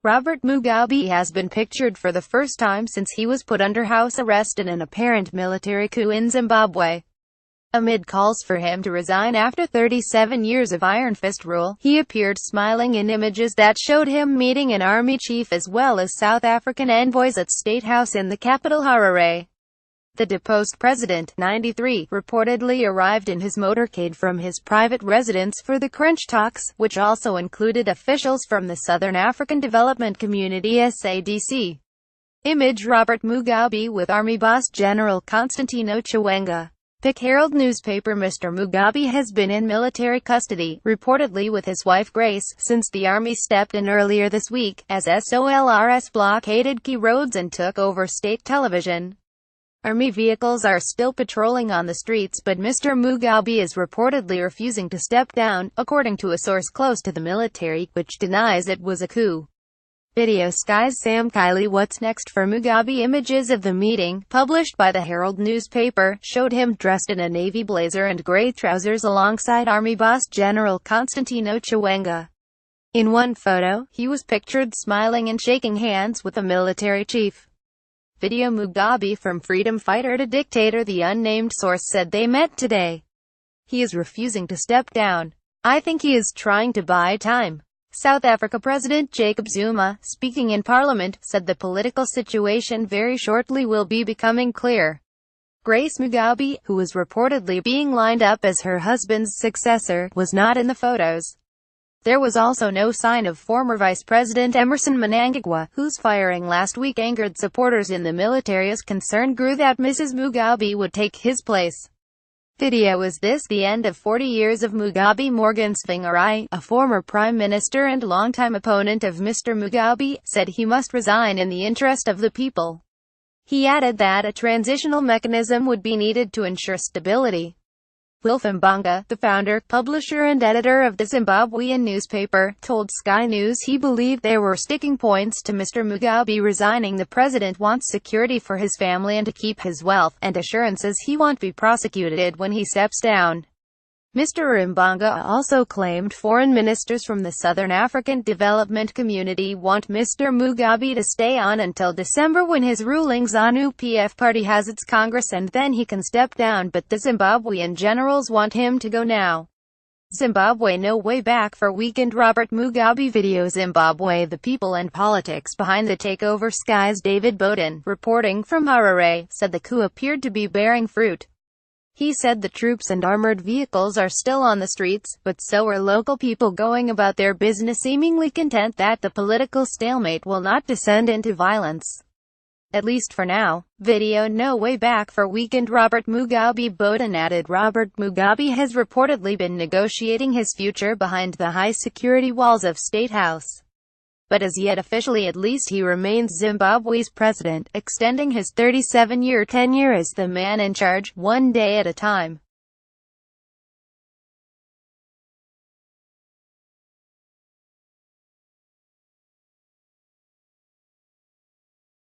Robert Mugabe has been pictured for the first time since he was put under house arrest in an apparent military coup in Zimbabwe. Amid calls for him to resign after 37 years of Iron Fist rule, he appeared smiling in images that showed him meeting an army chief as well as South African envoys at State House in the capital Harare. The deposed president, 93, reportedly arrived in his motorcade from his private residence for the crunch talks, which also included officials from the Southern African Development Community (SADC). Image Robert Mugabe with Army Boss General Constantino Chiwenga. Pic Herald newspaper. Mr. Mugabe has been in military custody, reportedly with his wife Grace, since the army stepped in earlier this week, as SOLRS blockaded key roads and took over state television. Army vehicles are still patrolling on the streets, but Mr. Mugabe is reportedly refusing to step down, according to a source close to the military, which denies it was a coup. Video Sky's Sam Kiley. What's next for Mugabe? Images of the meeting, published by the Herald newspaper, showed him dressed in a navy blazer and gray trousers alongside Army Boss General Constantino Chiwenga. In one photo, he was pictured smiling and shaking hands with a military chief. Video Mugabe from freedom fighter to dictator. The unnamed source said they met today. He is refusing to step down. I think he is trying to buy time. South Africa President Jacob Zuma, speaking in Parliament, said the political situation very shortly will be becoming clear. Grace Mugabe, who was reportedly being lined up as her husband's successor, was not in the photos. There was also no sign of former Vice President Emmerson Mnangagwa, whose firing last week angered supporters in the military as concern grew that Mrs. Mugabe would take his place. Video. Is this the end of 40 years of Mugabe? Morgan Tsvangirai, a former prime minister and longtime opponent of Mr. Mugabe, said he must resign in the interest of the people. He added that a transitional mechanism would be needed to ensure stability. Wilfred Mbanga, the founder, publisher and editor of the Zimbabwean newspaper, told Sky News he believed there were sticking points to Mr. Mugabe resigning. The president wants security for his family and to keep his wealth, and assurances he won't be prosecuted when he steps down. Mr. Mbanga also claimed foreign ministers from the Southern African Development Community want Mr. Mugabe to stay on until December when his ruling ZANU-PF party has its Congress, and then he can step down, but the Zimbabwean generals want him to go now. Zimbabwe. No way back for weakened Robert Mugabe. Video Zimbabwe. The people and politics behind the takeover. Sky's David Bowden, reporting from Harare, said the coup appeared to be bearing fruit. He said the troops and armored vehicles are still on the streets, but so are local people going about their business seemingly content that the political stalemate will not descend into violence. At least for now. Video. No way back for weakened Robert Mugabe. Bowden added Robert Mugabe has reportedly been negotiating his future behind the high-security walls of State House. But as yet officially at least he remains Zimbabwe's president, extending his 37-year tenure as the man in charge, one day at a time.